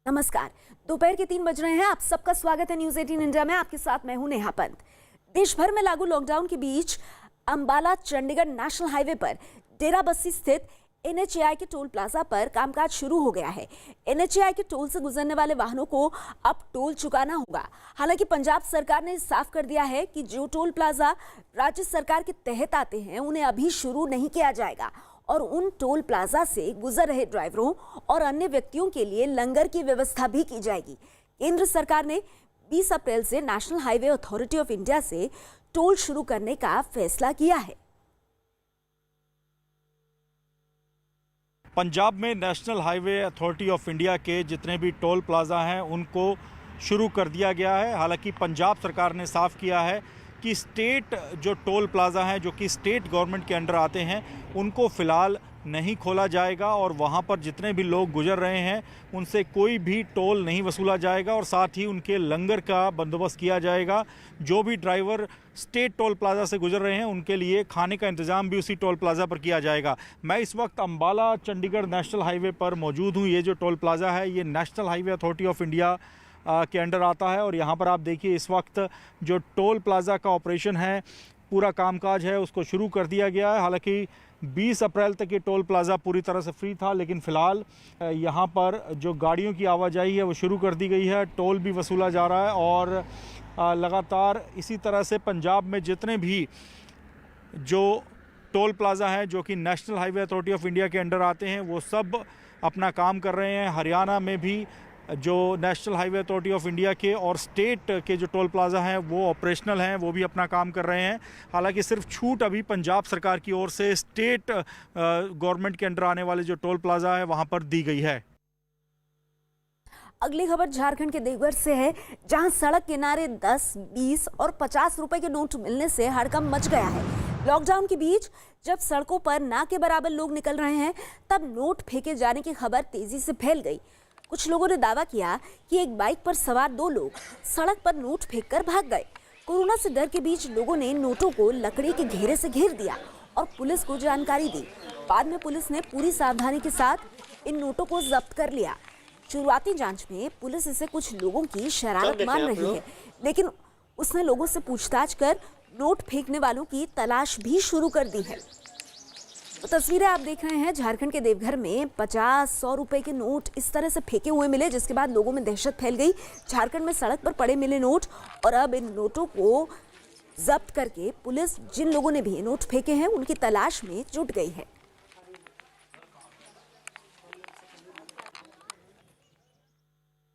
नमस्कार। दोपहर के 3 बज रहे हैं। आप सबका स्वागत है न्यूज़ 18 इंडिया में। आपके साथ मैं हूं नेहा पंत। देश भर में लागू लॉकडाउन के बीच अंबाला चंडीगढ़ नेशनल हाईवे पर डेराबस्सी स्थित NHAI के टोल प्लाजा पर कामकाज शुरू हो गया है। NHAI के टोल से गुजरने वाले वाहनों को अब टोल चुकाना होगा। हालांकि पंजाब सरकार ने साफ कर दिया है कि जो टोल प्लाजा राज्य सरकार के तहत आते हैं उन्हें अभी शुरू नहीं किया जाएगा और उन टोल प्लाजा से गुजर रहे ड्राइवरों और अन्य व्यक्तियों के लिए लंगर की व्यवस्था भी की जाएगी। केंद्र सरकार ने 20 अप्रैल से national highway authority of India से टोल शुरू करने का फैसला किया है। पंजाब में national highway authority of India के जितने भी टोल प्लाजा हैं उनको शुरू कर दिया गया है। हालांकि पंजाब सरकार ने साफ किया है कि स्टेट जो टोल प्लाजा हैं जो कि स्टेट गवर्नमेंट के अंडर आते हैं उनको फ़िलहाल नहीं खोला जाएगा और वहां पर जितने भी लोग गुजर रहे हैं उनसे कोई भी टोल नहीं वसूला जाएगा और साथ ही उनके लंगर का बंदोबस्त किया जाएगा। जो भी ड्राइवर स्टेट टोल प्लाजा से गुजर रहे हैं उनके लिए खाने का इंतज़ाम भी उसी टोल प्लाजा पर किया जाएगा। मैं इस वक्त अंबाला चंडीगढ़ नेशनल हाईवे पर मौजूद हूँ। ये जो टोल प्लाजा है ये national highway authority of India के अंडर आता है और यहाँ पर आप देखिए इस वक्त जो टोल प्लाजा का ऑपरेशन है, पूरा कामकाज है, उसको शुरू कर दिया गया है। हालांकि 20 अप्रैल तक ये टोल प्लाज़ा पूरी तरह से फ्री था, लेकिन फ़िलहाल यहाँ पर जो गाड़ियों की आवाजाही है वो शुरू कर दी गई है। टोल भी वसूला जा रहा है और लगातार इसी तरह से पंजाब में जितने भी जो टोल प्लाज़ा हैं जो कि national highway authority of India के अंडर आते हैं वो सब अपना काम कर रहे हैं। हरियाणा में भी जो national highway authority of India के और स्टेट के जो टोल प्लाज़ा हैं वो ऑपरेशनल हैं, वो भी अपना काम कर रहे हैं। हालांकि सिर्फ छूट अभी पंजाब सरकार की ओर से स्टेट गवर्नमेंट के अंडर आने वाले जो टोल प्लाज़ा है वहां पर दी गई है। अगली खबर झारखंड के देवघर से है, जहां सड़क किनारे 10, 20 और 50 रुपए के नोट मिलने से हड़कंप मच गया है। लॉकडाउन के बीच जब सड़कों पर ना के बराबर लोग निकल रहे हैं तब नोट फेंके जाने की खबर तेजी से फैल गई। कुछ लोगों ने दावा किया कि एक बाइक पर सवार 2 लोग सड़क पर नोट फेंककर भाग गए। कोरोना से डर के बीच लोगों ने नोटों को लकड़ी के घेरे से घेर दिया और पुलिस को जानकारी दी। बाद में पुलिस ने पूरी सावधानी के साथ इन नोटों को जब्त कर लिया। शुरुआती जांच में पुलिस इसे कुछ लोगों की शरारत मान रही है, लेकिन उसने लोगों से पूछताछ कर नोट फेंकने वालों की तलाश भी शुरू कर दी है। तो तस्वीरें आप देख रहे हैं झारखंड के देवघर में 50, 100 रुपए के नोट इस तरह से फेंके हुए मिले, जिसके बाद लोगों में दहशत फैल गई। झारखंड में सड़क पर पड़े मिले नोट और अब इन नोटों को जब्त करके पुलिस जिन लोगों ने भी नोट फेंके हैं उनकी तलाश में जुट गई है।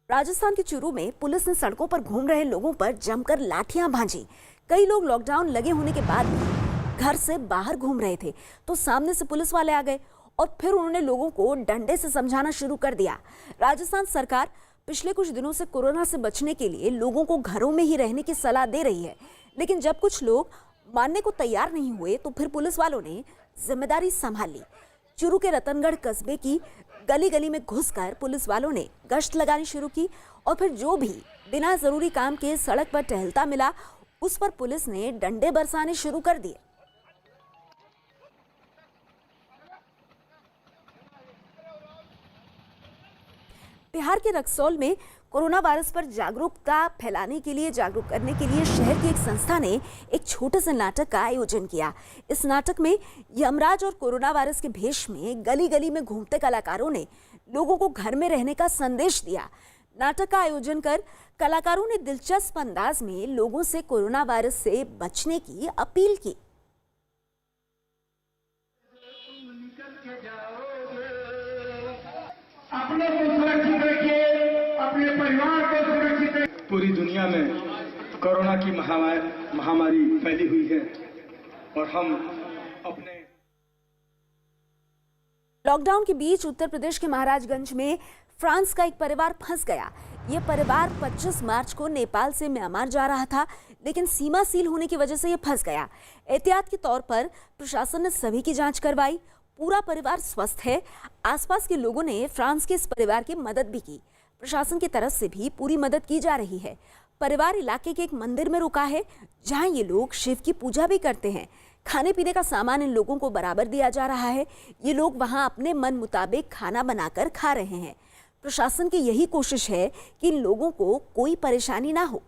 राजस्थान के चूरू में पुलिस ने सड़कों पर घूम रहे लोगों पर जमकर लाठियां भांजी। कई लोग लॉकडाउन लगे होने के बाद भी घर से बाहर घूम रहे थे तो सामने से पुलिस वाले आ गए और फिर उन्होंने लोगों को डंडे से समझाना शुरू कर दिया। राजस्थान सरकार पिछले कुछ दिनों से कोरोना से बचने के लिए लोगों को घरों में ही रहने की सलाह दे रही है, लेकिन जब कुछ लोग मानने को तैयार नहीं हुए तो फिर पुलिस वालों ने जिम्मेदारी संभाल ली। चूरू के रतनगढ़ कस्बे की गली गली में घुसकर पुलिस वालों ने गश्त लगानी शुरू की और फिर जो भी बिना जरूरी काम के सड़क पर टहलता मिला उस पर पुलिस ने डंडे बरसाने शुरू कर दिए। बिहार के रक्सौल में कोरोना वायरस पर जागरूकता फैलाने के लिए जागरूक करने के लिए शहर की एक संस्था ने एक छोटे से नाटक का आयोजन किया। इस नाटक में यमराज और कोरोना वायरस के भेष में गली गली में घूमते कलाकारों ने लोगों को घर में रहने का संदेश दिया। नाटक का आयोजन कर कलाकारों ने दिलचस्प अंदाज में लोगों से कोरोना वायरस से बचने की अपील की। अपने को सुरक्षित रखिए, अपने परिवार को सुरक्षित रखिए। पूरी दुनिया में कोरोना की महामारी फैली हुई है और हम अपने लॉकडाउन के बीच उत्तर प्रदेश के महाराजगंज में फ्रांस का एक परिवार फंस गया। ये परिवार 25 मार्च को नेपाल से म्यांमार जा रहा था, लेकिन सीमा सील होने की वजह से ये फंस गया। एहतियात के तौर पर प्रशासन ने सभी की जांच करवाई। पूरा परिवार स्वस्थ है। आसपास के लोगों ने फ्रांस के इस परिवार की मदद भी की। प्रशासन की तरफ से भी पूरी मदद की जा रही है। परिवार इलाके के एक मंदिर में रुका है, जहां ये लोग शिव की पूजा भी करते हैं। खाने पीने का सामान इन लोगों को बराबर दिया जा रहा है। ये लोग वहां अपने मन मुताबिक खाना बनाकर खा रहे हैं। प्रशासन की यही कोशिश है कि लोगों को कोई परेशानी ना हो।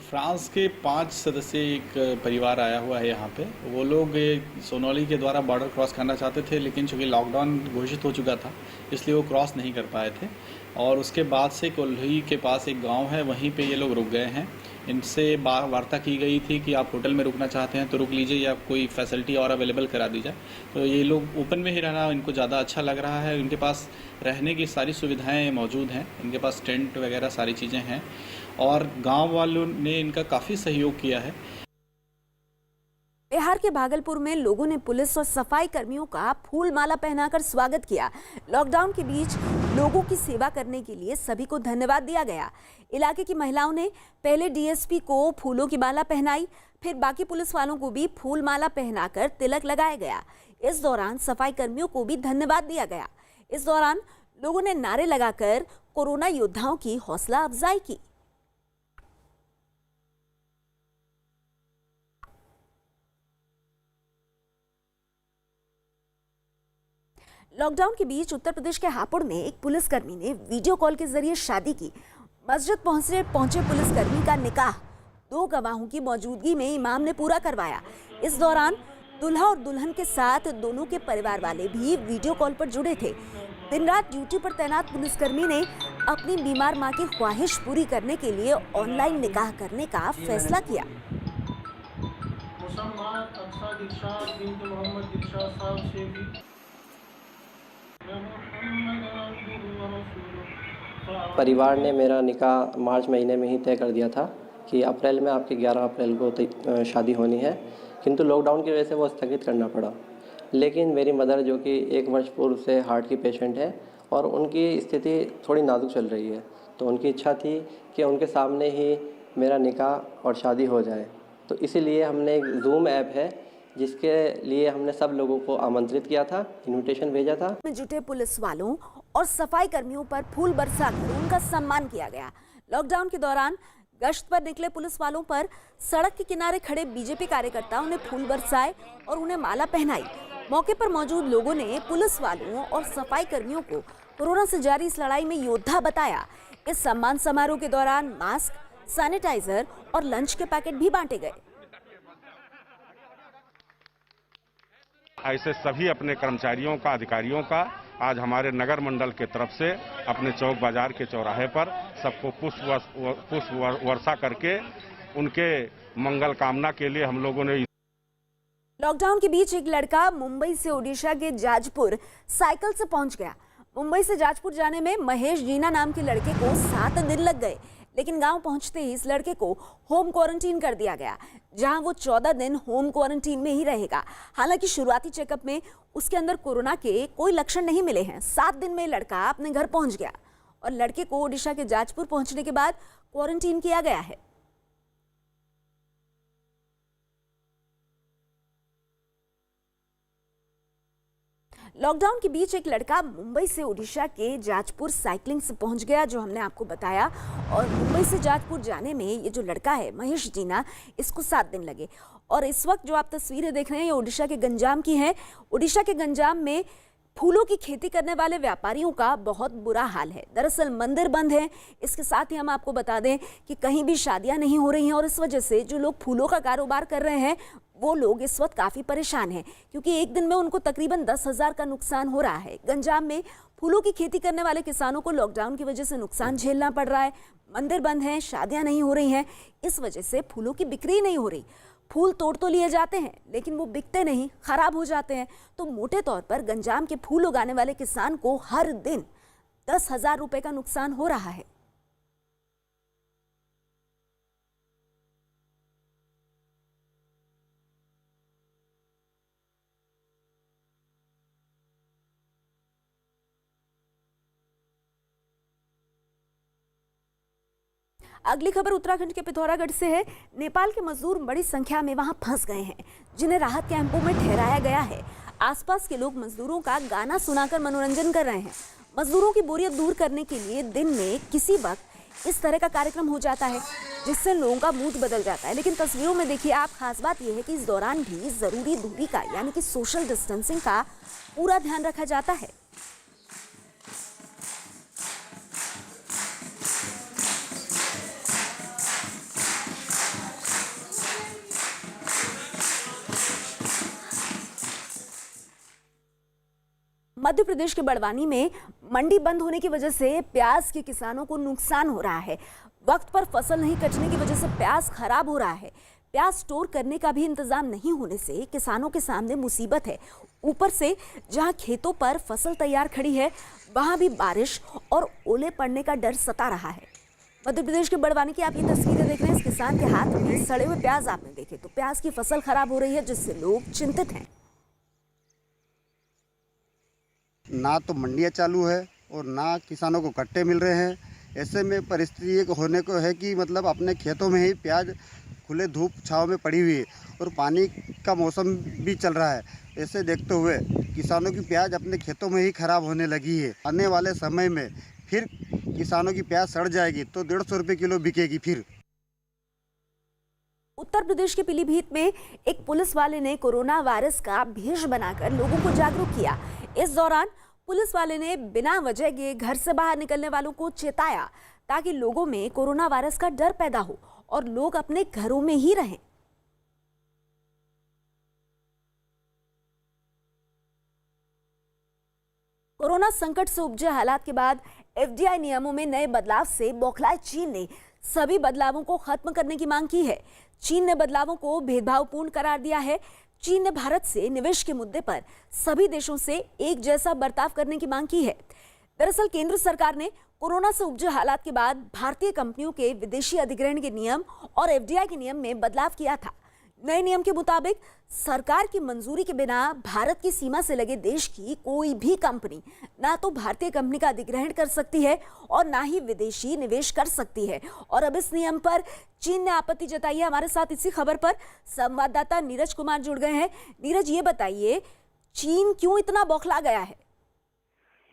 फ्रांस के 5 सदस्य एक परिवार आया हुआ है यहाँ पे। वो लोग सोनौली के द्वारा बॉर्डर क्रॉस करना चाहते थे, लेकिन चूँकि लॉकडाउन घोषित हो चुका था इसलिए वो क्रॉस नहीं कर पाए थे। और उसके बाद से कोल्ही के पास एक गांव है, वहीं पे ये लोग रुक गए हैं। इनसे वार्ता की गई थी कि आप होटल में रुकना चाहते हैं तो रुक लीजिए या कोई फैसिलिटी और अवेलेबल करा दी जाए। तो ये लोग ओपन में ही रहना इनको ज़्यादा अच्छा लग रहा है। इनके पास रहने की सारी सुविधाएं मौजूद हैं, इनके पास टेंट वगैरह सारी चीज़ें हैं और गांव वालों ने इनका काफ़ी सहयोग किया है। बिहार के भागलपुर में लोगों ने पुलिस और सफाई कर्मियों का फूल माला पहनाकर स्वागत किया। लॉकडाउन के बीच लोगों की सेवा करने के लिए सभी को धन्यवाद दिया गया। इलाके की महिलाओं ने पहले डीएसपी को फूलों की माला पहनाई, फिर बाकी पुलिस वालों को भी फूल माला पहनाकर तिलक लगाया गया। इस दौरान सफाई कर्मियों को भी धन्यवाद दिया गया। इस दौरान लोगों ने नारे लगाकर कोरोना योद्धाओं की हौसला अफजाई की। लॉकडाउन के बीच उत्तर प्रदेश के हापुड़ में एक पुलिसकर्मी ने वीडियो कॉल के जरिए शादी की। मस्जिद पहुंचे पुलिसकर्मी का निकाह 2 गवाहों की मौजूदगी में इमाम ने पूरा करवाया। इस दौरान दूल्हा और दुल्हन के साथ दोनों के परिवार वाले भी वीडियो कॉल पर जुड़े थे। दिन रात ड्यूटी पर तैनात पुलिसकर्मी ने अपनी बीमार मां की ख्वाहिश पूरी करने के लिए ऑनलाइन निकाह करने का फैसला किया। परिवार ने मेरा निकाह मार्च महीने में ही तय कर दिया था कि अप्रैल में आपके 11 अप्रैल को शादी होनी है, किंतु लॉकडाउन की वजह से वो स्थगित करना पड़ा। लेकिन मेरी मदर जो कि 1 वर्ष पूर्व से हार्ट की पेशेंट है और उनकी स्थिति थोड़ी नाजुक चल रही है, तो उनकी इच्छा थी कि उनके सामने ही मेरा निकाह और शादी हो जाए। तो इसीलिए हमने एक जूम ऐप है जिसके लिए हमने सब लोगों को आमंत्रित किया था, इनविटेशन भेजा था। में जुटे पुलिस वालों और सफाई कर्मियों पर फूल बरसाकर उनका सम्मान किया गया। लॉकडाउन के दौरान गश्त पर निकले पुलिस वालों पर सड़क के किनारे खड़े बीजेपी कार्यकर्ताओं ने फूल बरसाए और उन्हें माला पहनाई। मौके पर मौजूद लोगों ने पुलिस वालों और सफाई कर्मियों को कोरोना से जारी इस लड़ाई में योद्धा बताया। इस सम्मान समारोह के दौरान मास्क, सैनिटाइजर और लंच के पैकेट भी बांटे गए। ऐसे सभी अपने कर्मचारियों का, अधिकारियों का आज हमारे नगर मंडल के तरफ से अपने चौक बाजार के चौराहे पर सबको पुष्प वर्षा करके उनके मंगल कामना के लिए हम लोगों ने। लॉकडाउन के बीच एक लड़का मुंबई से ओडिशा के जाजपुर साइकिल से पहुंच गया। मुंबई से जाजपुर जाने में महेश जीना नाम के लड़के को 7 दिन लग गए, लेकिन गांव पहुंचते ही इस लड़के को होम क्वारंटीन कर दिया गया, जहां वो 14 दिन होम क्वारंटीन में ही रहेगा। हालांकि शुरुआती चेकअप में उसके अंदर कोरोना के कोई लक्षण नहीं मिले हैं। 7 दिन में लड़का अपने घर पहुंच गया और लड़के को ओडिशा के जाजपुर पहुंचने के बाद क्वारंटीन किया गया है। लॉकडाउन के बीच एक लड़का मुंबई से ओडिशा के जाजपुर साइकिलिंग से पहुंच गया, जो हमने आपको बताया। और मुंबई से जाजपुर जाने में ये जो लड़का है महेश जीना, इसको 7 दिन लगे। और इस वक्त जो आप तस्वीरें देख रहे हैं ये ओडिशा के गंजाम की हैं। ओडिशा के गंजाम में फूलों की खेती करने वाले व्यापारियों का बहुत बुरा हाल है। दरअसल मंदिर बंद है। इसके साथ ही हम आपको बता दें कि कहीं भी शादियां नहीं हो रही हैं और इस वजह से जो लोग फूलों का कारोबार कर रहे हैं वो लोग इस वक्त काफ़ी परेशान हैं, क्योंकि एक दिन में उनको तकरीबन 10,000 का नुकसान हो रहा है। गंजाम में फूलों की खेती करने वाले किसानों को लॉकडाउन की वजह से नुकसान झेलना पड़ रहा है। मंदिर बंद हैं, शादियां नहीं हो रही हैं, इस वजह से फूलों की बिक्री नहीं हो रही। फूल तोड़ तो लिए जाते हैं लेकिन वो बिकते नहीं, खराब हो जाते हैं। तो मोटे तौर पर गंजाम के फूल उगाने वाले किसान को हर दिन 10,000 रुपए का नुकसान हो रहा है। अगली खबर उत्तराखंड के पिथौरागढ़ से है। नेपाल के मजदूर बड़ी संख्या में वहां फंस गए हैं, जिन्हें राहत कैंपों में ठहराया गया है। आसपास के लोग मजदूरों का गाना सुनाकर मनोरंजन कर रहे हैं। मजदूरों की बोरियत दूर करने के लिए दिन में किसी वक्त इस तरह का कार्यक्रम हो जाता है जिससे लोगों का मूड बदल जाता है। लेकिन तस्वीरों में देखिए आप, खास बात यह है कि इस दौरान भी जरूरी दूरी का यानी कि सोशल डिस्टेंसिंग का पूरा ध्यान रखा जाता है। मध्य प्रदेश के बड़वानी में मंडी बंद होने की वजह से प्याज के किसानों को नुकसान हो रहा है। वक्त पर फसल नहीं कटने की वजह से प्याज खराब हो रहा है। प्याज स्टोर करने का भी इंतजाम नहीं होने से किसानों के सामने मुसीबत है। ऊपर से जहां खेतों पर फसल तैयार खड़ी है वहां भी बारिश और ओले पड़ने का डर सता रहा है। मध्य प्रदेश के बड़वानी की आप ये तस्वीरें देख रहे हैं। इस किसान के हाथ में सड़े हुए प्याज आपने देखे तो प्याज की फसल खराब हो रही है जिससे लोग चिंतित हैं। ना तो मंडियाँ चालू है और ना किसानों को कट्टे मिल रहे हैं। ऐसे में परिस्थिति एक होने को है कि मतलब अपने खेतों में ही प्याज खुले धूप छाँव में पड़ी हुई है और पानी का मौसम भी चल रहा है। ऐसे देखते हुए किसानों की प्याज अपने खेतों में ही खराब होने लगी है। आने वाले समय में फिर किसानों की प्याज सड़ जाएगी तो 150 रुपये किलो बिकेगी। फिर उत्तर प्रदेश के पीलीभीत में एक पुलिस वाले ने कोरोना वायरस का भेष बनाकर लोगों को जागरूक किया। इस दौरान पुलिस वाले ने बिना वजह के घर से बाहर निकलने वालों को चेताया ताकि लोगों में कोरोना वायरस का डर पैदा हो और लोग अपने घरों में ही रहें। कोरोना संकट से उपजे हालात के बाद एफडीआई नियमों में नए बदलाव से बौखलाए चीन ने सभी बदलावों को खत्म करने की मांग की है। चीन ने बदलावों को भेदभावपूर्ण करार दिया है। चीन ने भारत से निवेश के मुद्दे पर सभी देशों से एक जैसा बर्ताव करने की मांग की है। दरअसल केंद्र सरकार ने कोरोना से उपजे हालात के बाद भारतीय कंपनियों के विदेशी अधिग्रहण के नियम और एफडीआई के नियम में बदलाव किया था। नए नियम के मुताबिक सरकार की मंजूरी के बिना भारत की सीमा से लगे देश की कोई भी कंपनी ना तो भारतीय कंपनी का अधिग्रहण कर सकती है और ना ही विदेशी निवेश कर सकती है। और अब इस नियम पर चीन ने आपत्ति जताई है। हमारे साथ इसी खबर पर संवाददाता नीरज कुमार जुड़ गए हैं। नीरज, ये बताइए चीन क्यों इतना बौखला गया है?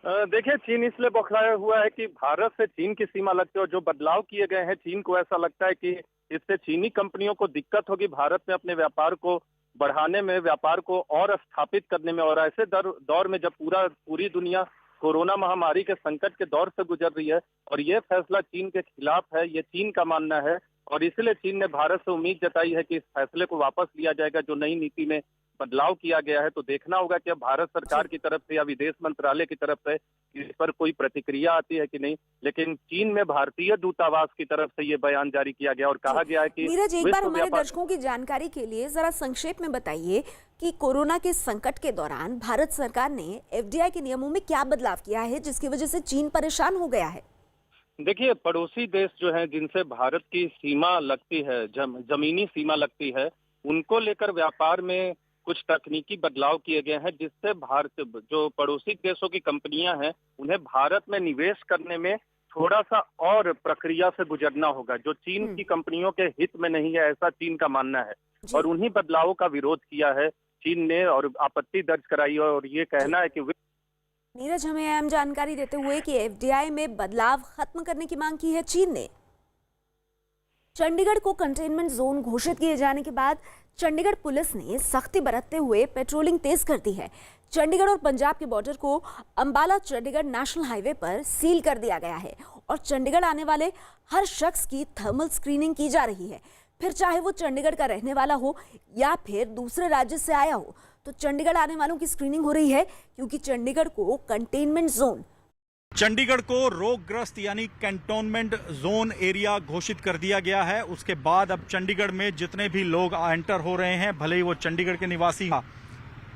देखिए, चीन इसलिए बौखलाया हुआ है कि भारत से चीन की सीमा लगती है और जो बदलाव किए गए हैं चीन को ऐसा लगता है कि इससे चीनी कंपनियों को दिक्कत होगी भारत में अपने व्यापार को बढ़ाने में, व्यापार को और स्थापित करने में। और ऐसे दौर में जब पूरी दुनिया कोरोना महामारी के संकट के दौर से गुजर रही है और ये फैसला चीन के खिलाफ है, ये चीन का मानना है। और इसलिए चीन ने भारत से उम्मीद जताई है कि इस फैसले को वापस लिया जाएगा जो नई नीति में बदलाव किया गया है। तो देखना होगा कि अब भारत सरकार की तरफ से या विदेश मंत्रालय की तरफ से इस पर कोई प्रतिक्रिया आती है कि नहीं। लेकिन चीन में भारतीय दूतावास की तरफ से ये बयान जारी किया गया और कहा गया है कि नीरज, एक बार हमारे दर्शकों की जानकारी के लिए जरा संक्षेप में बताइए कि कोरोना के संकट के दौरान भारत सरकार ने एफडीआई के नियमों में क्या बदलाव किया है जिसकी वजह से चीन परेशान हो गया है? देखिए, पड़ोसी देश जो हैं जिनसे भारत की सीमा लगती है, जमीनी सीमा लगती है, उनको लेकर व्यापार में कुछ तकनीकी बदलाव किए गए हैं जिससे भारत जो पड़ोसी देशों की कंपनियां हैं उन्हें भारत में निवेश करने में थोड़ा सा और प्रक्रिया से गुजरना होगा जो चीन की कंपनियों के हित में नहीं है, ऐसा चीन का मानना है। और उन्हीं बदलावों का विरोध किया है चीन ने और आपत्ति दर्ज कराई और ये कहना है कि नीरज, हमें अहम जानकारी देते हुए कि एफडीआई में बदलाव खत्म करने की मांग की है चीन ने। चंडीगढ़ को कंटेनमेंट जोन घोषित किए जाने के बाद चंडीगढ़ पुलिस ने सख्ती बरतते हुए पेट्रोलिंग तेज कर दी है। चंडीगढ़ और पंजाब के बॉर्डर को अंबाला चंडीगढ़ नेशनल हाईवे पर सील कर दिया गया है और चंडीगढ़ आने वाले हर शख्स की थर्मल स्क्रीनिंग की जा रही है। फिर चाहे वो चंडीगढ़ का रहने वाला हो या फिर दूसरे राज्य से आया हो, तो चंडीगढ़ आने वालों की स्क्रीनिंग हो रही है क्योंकि चंडीगढ़ को कंटेनमेंट जोन, चंडीगढ़ को रोगग्रस्त यानी कैंटोनमेंट जोन एरिया घोषित कर दिया गया है। उसके बाद अब चंडीगढ़ में जितने भी लोग एंटर हो रहे हैं, भले ही वो चंडीगढ़ के निवासी,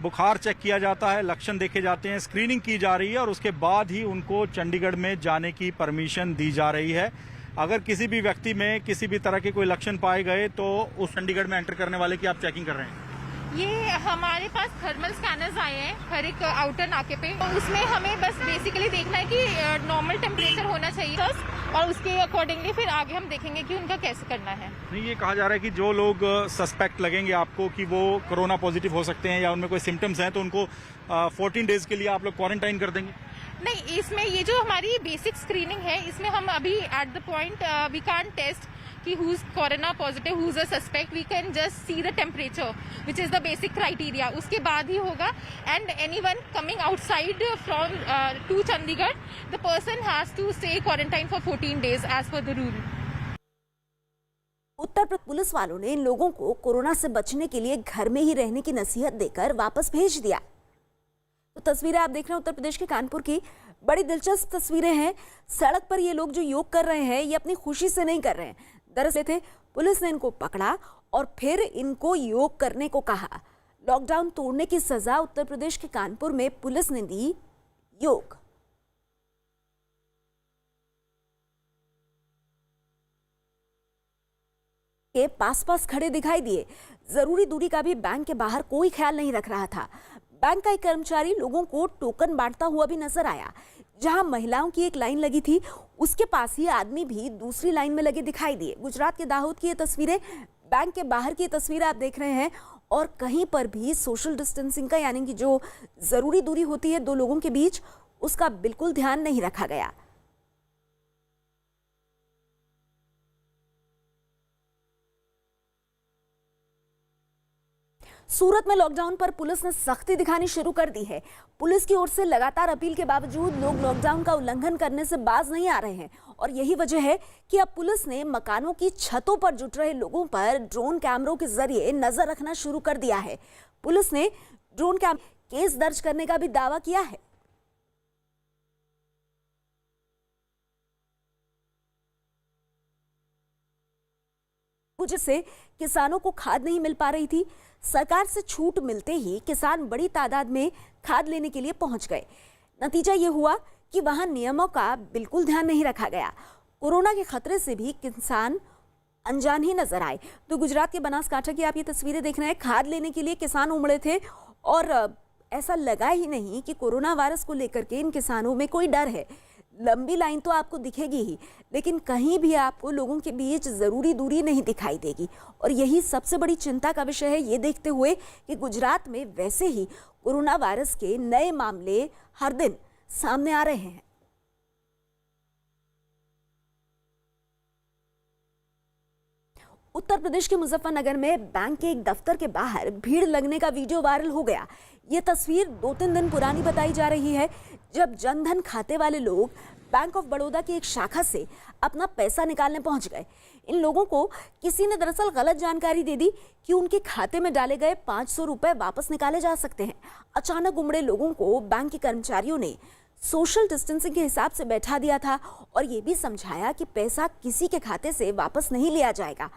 बुखार चेक किया जाता है, लक्षण देखे जाते हैं, स्क्रीनिंग की जा रही है और उसके बाद ही उनको चंडीगढ़ में जाने की परमिशन दी जा रही है। अगर किसी भी व्यक्ति में किसी भी तरह के कोई लक्षण पाए गए तो उस चंडीगढ़ में एंटर करने वाले की आप चेकिंग कर रहे हैं? ये हमारे पास थर्मल स्कैनर्स आए हैं हर एक आउटर नाके पे, तो उसमें हमें बस बेसिकली देखना है कि नॉर्मल टेम्परेचर होना चाहिए और उसके अकॉर्डिंगली फिर आगे हम देखेंगे कि उनका कैसे करना है। नहीं, ये कहा जा रहा है कि जो लोग सस्पेक्ट लगेंगे आपको कि वो कोरोना पॉजिटिव हो सकते हैं या उनमें कोई सिम्टम्स हैं तो उनको 14 डेज के लिए आप लोग क्वारंटाइन कर देंगे? नहीं, इसमें ये जो हमारी बेसिक स्क्रीनिंग है, इसमें हम अभी at the point we can't test कि who is corona positive, who is a suspect. We can just see the temperature which is the basic criteria. उसके बाद ही होगा. And anyone coming outside from to Chandigarh, the person has to stay quarantine for 14 days as per the rule. Uttar Pradesh police वालों ने इन लोगों को corona से बचने के लिए घर में ही रहने की नसीहत देकर वापस भेज दिया. तो तस्वीरें आप देख रहे हैं उत्तर प्रदेश के कानपुर की. बड़ी दिलचस्प तस्वीरें हैं. सड़क पर ये लोग जो योग कर रहे हैं, ये अपनी खुशी से नहीं कर रहे हैं. दरअसल थे, पुलिस ने इनको पकड़ा और फिर इनको योग करने को कहा. लॉकडाउन तोड़ने की सजा उत्तर प्रदेश के कानपुर में पुलिस ने दी योग. के पास खड़े दिखाई दिए. जरूरी दूरी का भी बैंक के बाहर कोई ख्याल नहीं रख रहा था. बैंक का एक कर्मचारी लोगों को टोकन बांटता हुआ भी नजर आया. जहां महिलाओं की एक लाइन लगी थी, उसके पास ही आदमी भी दूसरी लाइन में लगे दिखाई दिए. गुजरात के दाहोद की ये तस्वीरें, बैंक के बाहर की तस्वीरें आप देख रहे हैं. और कहीं पर भी सोशल डिस्टेंसिंग का, यानी कि जो जरूरी दूरी होती है दो लोगों के बीच, उसका बिल्कुल ध्यान नहीं रखा गया. सूरत में लॉकडाउन पर पुलिस ने सख्ती दिखानी शुरू कर दी है. पुलिस की ओर से लगातार अपील के बावजूद लोग लॉकडाउन का उल्लंघन करने से बाज नहीं आ रहे हैं. और यही वजह है कि अब पुलिस ने मकानों की छतों पर जुट रहे लोगों पर ड्रोन कैमरों के जरिए नजर रखना शुरू कर दिया है. पुलिस ने ड्रोन केस दर्ज करने का भी दावा किया है. जिससे किसानों को खाद नहीं मिल पा रही थी. सरकार से छूट मिलते ही किसान बड़ी तादाद में खाद लेने के लिए पहुंच गए. नतीजा ये हुआ कि वहां नियमों का बिल्कुल ध्यान नहीं रखा गया. कोरोना के खतरे से भी किसान अनजान ही नजर आए. तो गुजरात के बनासकांठा की आप ये तस्वीरें देख रहे हैं. खाद लेने के लिए किसान उमड़े थे और ऐसा लगा ही नहीं कि कोरोना वायरस को लेकर के इन किसानों में कोई डर है. लंबी लाइन तो आपको दिखेगी ही, लेकिन कहीं भी आपको लोगों के बीच जरूरी दूरी नहीं दिखाई देगी. और यही सबसे बड़ी चिंता का विषय है, ये देखते हुए कि गुजरात में वैसे ही कोरोना वायरस के नए मामले हर दिन सामने आ रहे हैं. उत्तर प्रदेश के मुजफ्फरनगर में बैंक के एक दफ्तर के बाहर भीड़ लगने का वीडियो वायरल हो गया. ये तस्वीर 2-3 दिन पुरानी बताई जा रही है, जब जनधन खाते वाले लोग बैंक ऑफ बड़ौदा की एक शाखा से अपना पैसा निकालने पहुंच गए. इन लोगों को किसी ने दरअसल गलत जानकारी दे दी कि उनके खाते में डाले गए 500 रुपए वापस निकाले जा सकते हैं. अचानक उमड़े लोगों को बैंक के कर्मचारियों ने सोशल डिस्टेंसिंग के हिसाब से बैठा दिया था और ये भी समझाया कि पैसा किसी के खाते से वापस नहीं लिया जाएगा.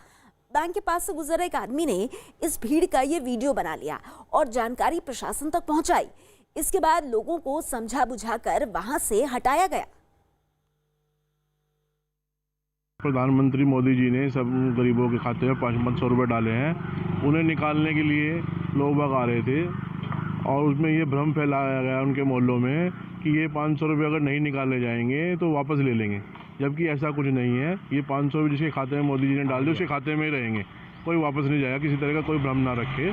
बैंक के पास से गुजर एक आदमी ने इस भीड़ का ये वीडियो बना लिया और जानकारी प्रशासन तक पहुंचाई. इसके बाद लोगों को समझा बुझाकर वहां से हटाया गया. प्रधानमंत्री मोदी जी ने सब गरीबों के खाते में 500 रुपये डाले हैं. उन्हें निकालने के लिए लोग बाग आ रहे थे और उसमें ये भ्रम फैलाया गया उनके मोहल्लों में कि ये 500 रुपये अगर नहीं निकाले जाएंगे तो वापस ले लेंगे, जबकि ऐसा कुछ नहीं है. ये 500 रुपये जिसके खाते में मोदी जी ने डाल दिए उसके खाते में ही रहेंगे, कोई वापस नहीं जाएगा. किसी तरह का कोई भ्रम ना रखे.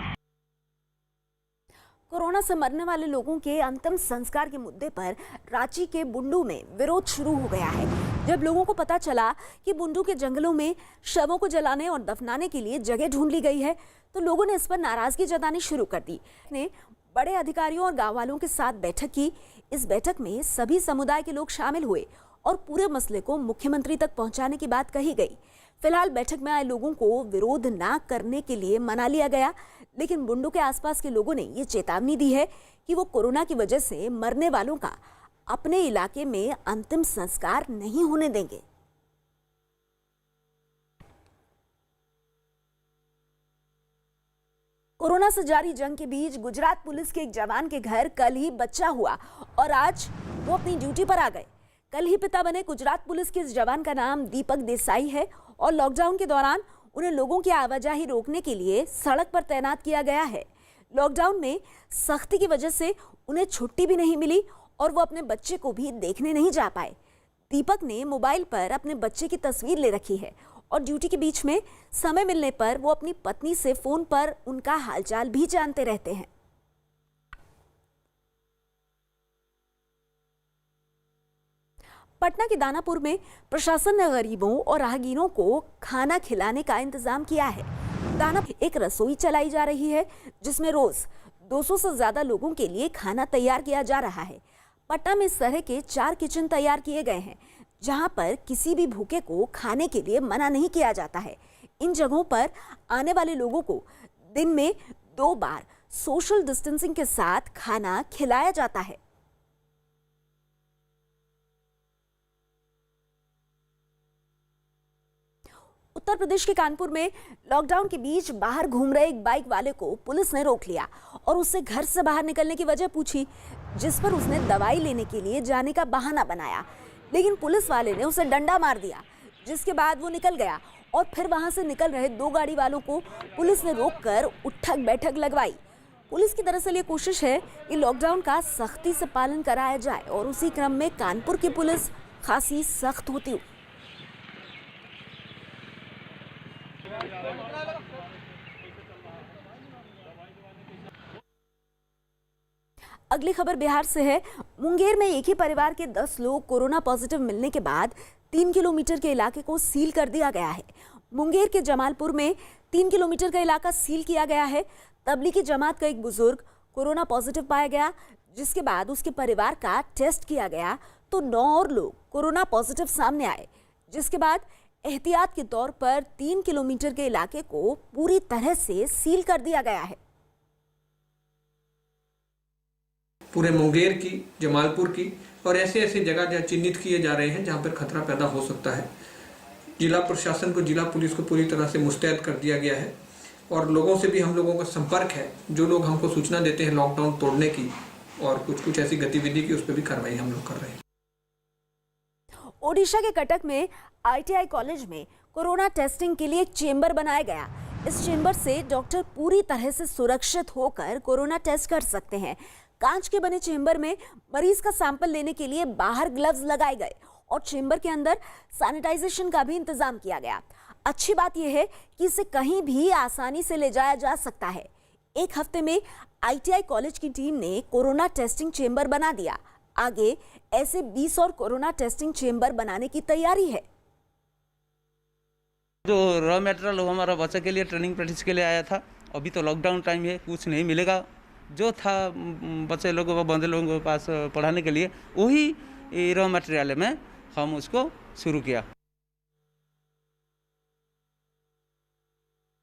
कोरोना से मरने वाले लोगों के अंतिम संस्कार के मुद्दे पर रांची के बुंडू में विरोध शुरू हो गया है. जब लोगों को पता चला कि बुंडू के जंगलों में शवों को जलाने और दफनाने के लिए जगह ढूंढ ली गई है, तो लोगों ने इस पर नाराजगी जतानी शुरू कर दी. ने बड़े अधिकारियों और गांव वालों के साथ बैठक की. इस बैठक में सभी समुदाय के लोग शामिल हुए और पूरे मसले को मुख्यमंत्री तक पहुंचाने की बात कही गई. फिलहाल बैठक में आए लोगों को विरोध ना करने के लिए मना लिया गया, लेकिन बुंडू के आसपास के लोगों ने ये चेतावनी दी है कि वो कोरोना की वजह से मरने वालों का अपने इलाके में अंतिम संस्कार नहीं होने देंगे. कोरोना से जारी जंग के बीच गुजरात पुलिस के एक जवान के घर कल ही बच्चा हुआ और आज वो अपनी ड्यूटी पर आ गए. कल ही पिता बने गुजरात पुलिस के इस जवान का नाम दीपक देसाई है और लॉकडाउन के दौरान उन्हें लोगों की आवाजाही रोकने के लिए सड़क पर तैनात किया गया है. लॉकडाउन में सख्ती की वजह से उन्हें छुट्टी भी नहीं मिली और वो अपने बच्चे को भी देखने नहीं जा पाए. दीपक ने मोबाइल पर अपने बच्चे की तस्वीर ले रखी है और ड्यूटी के बीच में समय मिलने पर वो अपनी पत्नी से फोन पर उनका हालचाल भी जानते रहते हैं. पटना के दानापुर में प्रशासन ने गरीबों और राहगीरों को खाना खिलाने का इंतजाम किया है। दानापुर एक रसोई चलाई जा रही है जिसमें रोज 200 से ज्यादा लोगों के लिए खाना तैयार किया जा रहा है। पटना में इस तरह के 4 किचन तैयार किए गए हैं जहां पर किसी भी भूखे को खाने के लिए मना नहीं किया जाता है। इन जगहों पर आने वाले लोगों को दिन में 2 बार सोशल डिस्टेंसिंग के साथ खाना खिलाया जाता है। उत्तर प्रदेश के कानपुर में लॉकडाउन के बीच बाहर घूम रहे एक बाइक वाले को पुलिस ने रोक लिया और उससे घर से बाहर निकलने की वजह पूछी, जिस पर उसने दवाई लेने के लिए जाने का बहाना बनाया। लेकिन पुलिस वाले ने उसे डंडा मार दिया, जिसके बाद वो निकल गया और फिर वहां से निकल रहे 2 गाड़ी वालों को पुलिस ने रोककर उठक बैठक लगवाई। पुलिस की दरअसल ये कोशिश है कि लॉकडाउन का सख्ती से पालन कराया जाए और उसी क्रम में कानपुर की पुलिस खासी सख्त होती हुई। अगली खबर बिहार से है। मुंगेर में एक ही परिवार के 10 लोग कोरोना पॉजिटिव मिलने के बाद 3 किलोमीटर के इलाके को सील कर दिया गया है। मुंगेर के जमालपुर में 3 किलोमीटर का इलाका सील किया गया है। तबलीगी जमात का एक बुजुर्ग कोरोना पॉजिटिव पाया गया, जिसके बाद उसके परिवार का टेस्ट किया गया तो 9 और लोग कोरोना पॉजिटिव सामने आए, जिसके बाद एहतियात के तौर पर 3 किलोमीटर के इलाके को पूरी तरह से सील कर दिया गया है। पूरे मुंगेर की, जमालपुर की और ऐसे ऐसे जगह जहाँ चिन्हित किए जा रहे हैं जहाँ पर खतरा पैदा हो सकता है। जिला प्रशासन को, जिला पुलिस को पूरी तरह से मुस्तैद कर दिया गया है और लोगों से भी हम लोगों का संपर्क है। जो लोग हमको सूचना देते हैं लॉकडाउन तोड़ने की और कुछ ऐसी गतिविधि की, उस पर भी कार्रवाई हम लोग कर रहे हैं। ओडिशा के कटक में ITI कॉलेज में कोरोना टेस्टिंग के लिए एक चेंबर बनाया गया। इस चेंबर से डॉक्टर पूरी तरह से सुरक्षित होकर कोरोना टेस्ट कर सकते हैं। कांच के बने चेंबर में मरीज का सैंपल लेने के लिए बाहर ग्लव्स लगाए गए और चेंबर के अंदर सैनिटाइजेशन का भी इंतजाम किया गया। अच्छी बात यह है कि इसे कहीं भी आसानी से ले जाया जा सकता है। एक हफ्ते में ITI कॉलेज की टीम ने कोरोना टेस्टिंग चेंबर बना दिया। आगे ऐसे 20 और कोरोना टेस्टिंग चेंबर बनाने की तैयारी है। जो रॉ मटेरियल हमारा बच्चे के लिए ट्रेनिंग प्रैक्टिस के लिए आया था, अभी तो लॉकडाउन टाइम है, कुछ नहीं मिलेगा। जो था बच्चे लोगों को, बंदे लोगों के पास पढ़ाने के लिए, वही रॉ मटेरियल में हम उसको शुरू किया।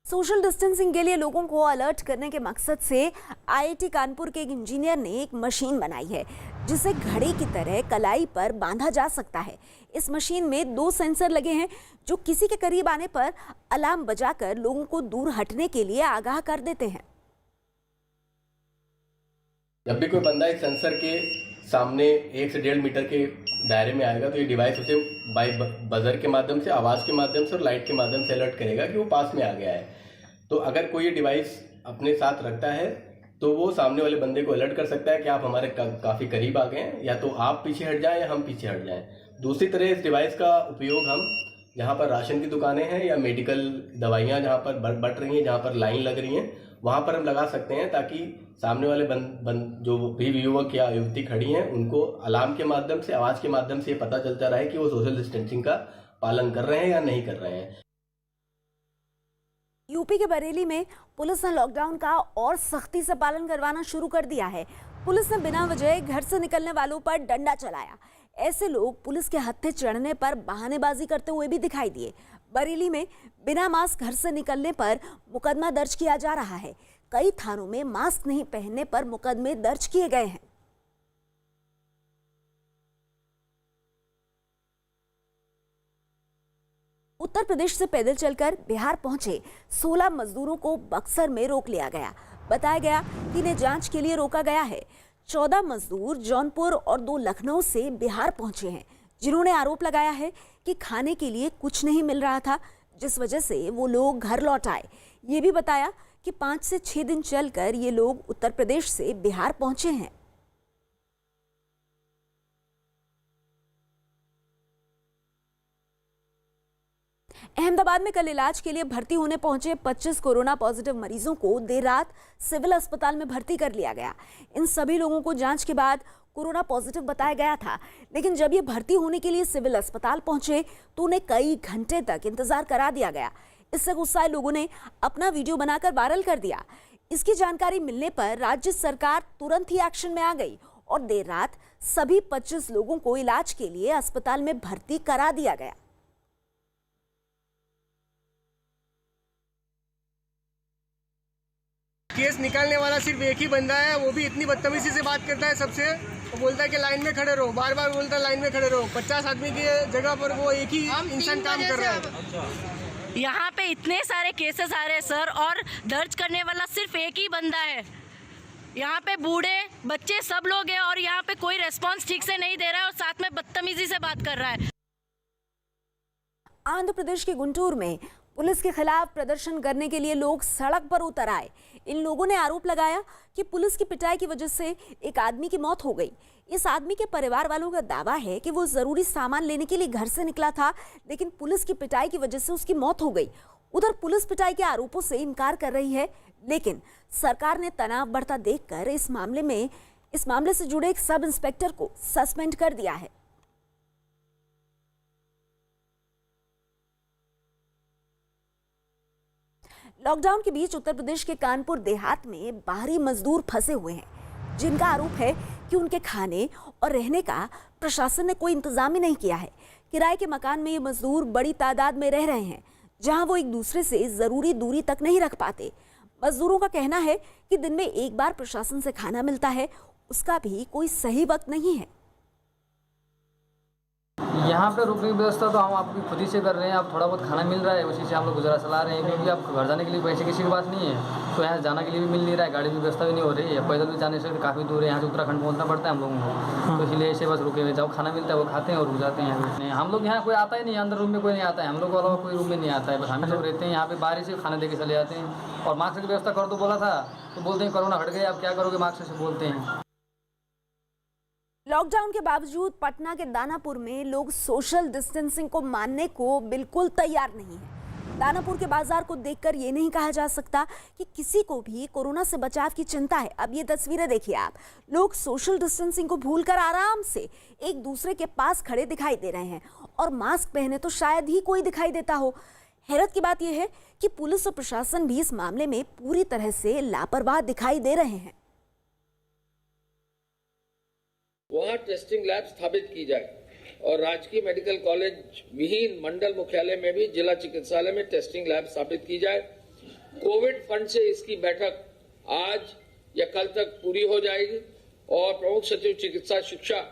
सोशल डिस्टेंसिंग के लिए लोगों को अलर्ट करने के मकसद से IIT कानपुर के एक इंजीनियर ने एक मशीन बनाई है जिसे घड़ी की तरह कलाई पर बांधा जा सकता है। इस मशीन में 2 सेंसर लगे हैं जो किसी के करीब आने पर अलार्म बजाकर लोगों को दूर हटने के लिए आगाह कर देते हैं। जब भी कोई बंदा इस सेंसर के सामने 1 से 1.5 मीटर के दायरे में आएगा तो ये डिवाइस उसे बाय बजर के माध्यम से, आवाज़ के माध्यम से और लाइट के माध्यम से अलर्ट करेगा कि वो पास में आ गया है। तो अगर कोई ये डिवाइस अपने साथ रखता है तो वो सामने वाले बंदे को अलर्ट कर सकता है कि आप हमारे काफ़ी करीब आ गए हैं, या तो आप पीछे हट जाएं या हम पीछे हट जाएं। दूसरी तरह इस डिवाइस का उपयोग हम जहाँ पर राशन की दुकानें हैं या मेडिकल दवाइयाँ जहाँ पर बढ़ रही हैं, जहाँ पर लाइन लग रही हैं, वहाँ पर हम लगा सकते हैं ताकि सामने वाले जो भी युवक या युवती खड़ी हैं उनको अलार्म के माध्यम से, आवाज़ के माध्यम से पता चलता रहे कि वो सोशल डिस्टेंसिंग का पालन कर रहे हैं या नहीं कर रहे हैं। यूपी के बरेली में पुलिस ने लॉकडाउन का और सख्ती से पालन करवाना शुरू कर दिया है। पुलिस ने बिना वजह घर से निकलने वालों पर डंडा चलाया। ऐसे लोग पुलिस के हत्थे चढ़ने पर बहानेबाजी करते हुए भी दिखाई दिए। बरेली में बिना मास्क घर से निकलने पर मुकदमा दर्ज किया जा रहा है। कई थानों में मास्क नहीं पहनने पर मुकदमे दर्ज किए गए हैं। उत्तर प्रदेश से पैदल चलकर बिहार पहुंचे 16 मजदूरों को बक्सर में रोक लिया गया। बताया गया कि इन्हें जांच के लिए रोका गया है। 14 मजदूर जौनपुर और 2 लखनऊ से बिहार पहुंचे हैं, जिन्होंने आरोप लगाया है कि खाने के लिए कुछ नहीं मिल रहा था, जिस वजह से वो लोग घर लौट आए। ये भी बताया कि 5 से 6 दिन चलकर ये लोग उत्तर प्रदेश से बिहार पहुंचे हैं। अहमदाबाद में कल इलाज के लिए भर्ती होने पहुंचे 25 कोरोना पॉजिटिव मरीजों को देर रात सिविल अस्पताल में भर्ती कर लिया गया। इन सभी लोगों को जांच के बाद कोरोना पॉजिटिव बताया गया था, लेकिन जब ये भर्ती होने के लिए सिविल अस्पताल पहुंचे तो उन्हें कई घंटे तक इंतजार करा दिया गया। इससे गुस्साए लोगों ने अपना वीडियो बनाकर वायरल कर दिया। इसकी जानकारी मिलने पर राज्य सरकार तुरंत ही एक्शन में आ गई और देर रात सभी 25 लोगों को इलाज के लिए अस्पताल में भर्ती करा दिया गया। केस निकालने वाला सिर्फ एक ही बंदा है, वो भी इतनी बदतमीजी से बात करता है सबसे। वो बोलता है कि लाइन में खड़े रहो, बार बार बोलता है लाइन में खड़े रहो। 50 आदमी की जगह पर वो एक ही इंसान काम कर रहा है। यहाँ पे इतने सारे केसेस आ रहे हैं सर, और दर्ज करने वाला सिर्फ एक ही बंदा है। यहाँ पे बूढ़े बच्चे सब लोग हैं और यहाँ पे कोई रेस्पॉन्स ठीक से नहीं दे रहा है और साथ में बदतमीजी से बात कर रहा है। आंध्र प्रदेश के गुंटूर में पुलिस के खिलाफ प्रदर्शन करने के लिए लोग सड़क पर उतर आए। इन लोगों ने आरोप लगाया कि पुलिस की पिटाई की वजह से एक आदमी की मौत हो गई। इस आदमी के परिवार वालों का दावा है कि वो जरूरी सामान लेने के लिए घर से निकला था, लेकिन पुलिस की पिटाई की वजह से उसकी मौत हो गई। उधर पुलिस पिटाई के आरोपों से इनकार कर रही है, लेकिन सरकार ने तनाव बढ़ता देखकर इस मामले से जुड़े एक सब इंस्पेक्टर को सस्पेंड कर दिया है। लॉकडाउन के बीच उत्तर प्रदेश के कानपुर देहात में बाहरी मजदूर फंसे हुए हैं, जिनका आरोप है कि उनके खाने और रहने का प्रशासन ने कोई इंतजाम ही नहीं किया है। किराए के मकान में ये मजदूर बड़ी तादाद में रह रहे हैं, जहां वो एक दूसरे से जरूरी दूरी तक नहीं रख पाते। मजदूरों का कहना है कि दिन में एक बार प्रशासन से खाना मिलता है, उसका भी कोई सही वक्त नहीं है। यहाँ पे रुकने की व्यवस्था तो हम आपकी खुद ही से कर रहे हैं। आप थोड़ा बहुत खाना मिल रहा है, उसी से हम लोग गुजारा चला रहे हैं, क्योंकि आप घर जाने के लिए पैसे किसी की बात नहीं है, तो यहाँ जाने के लिए भी मिल नहीं रहा है, गाड़ी की व्यवस्था भी नहीं हो रही है, पैदल भी जाने से काफ़ी दूर है, यहाँ से उत्तराखंड पहुँचना पड़ता है हम लोगों को, तो इसलिए ऐसे बस रुके हुए जाओ, खाना मिलता है वो खाते हैं और रुक जाते हैं। नहीं, हम लोग यहाँ कोई आता ही नहीं, अंदर रूम में कोई नहीं आता है, हम लोग अलावा कोई रूम में नहीं आता है, बस हम लोग रहते हैं यहाँ पे, बाहर से खाना दे के चले जाते हैं। और मास्क की व्यवस्था कर दो बोला था, तो बोलते हैं कोरोना हट गया, अब क्या करोगे, मास्क से बोलते हैं। लॉकडाउन के बावजूद पटना के दानापुर में लोग सोशल डिस्टेंसिंग को मानने को बिल्कुल तैयार नहीं है। दानापुर के बाजार को देखकर ये नहीं कहा जा सकता कि किसी को भी कोरोना से बचाव की चिंता है। अब ये तस्वीरें देखिए आप, लोग सोशल डिस्टेंसिंग को भूलकर आराम से एक दूसरे के पास खड़े दिखाई दे रहे हैं, और मास्क पहने तो शायद ही कोई दिखाई देता हो। हैरत की बात यह है कि पुलिस और प्रशासन भी इस मामले में पूरी तरह से लापरवाह दिखाई दे रहे हैं। वहाँ टेस्टिंग लैब स्थापित की जाए और राजकीय मेडिकल कॉलेज विहीन मंडल मुख्यालय में भी जिला चिकित्सालय में टेस्टिंग लैब स्थापित की जाए। कोविड फंड से इसकी बैठक आज या कल तक पूरी हो जाएगी और प्रमुख सचिव चिकित्सा शिक्षा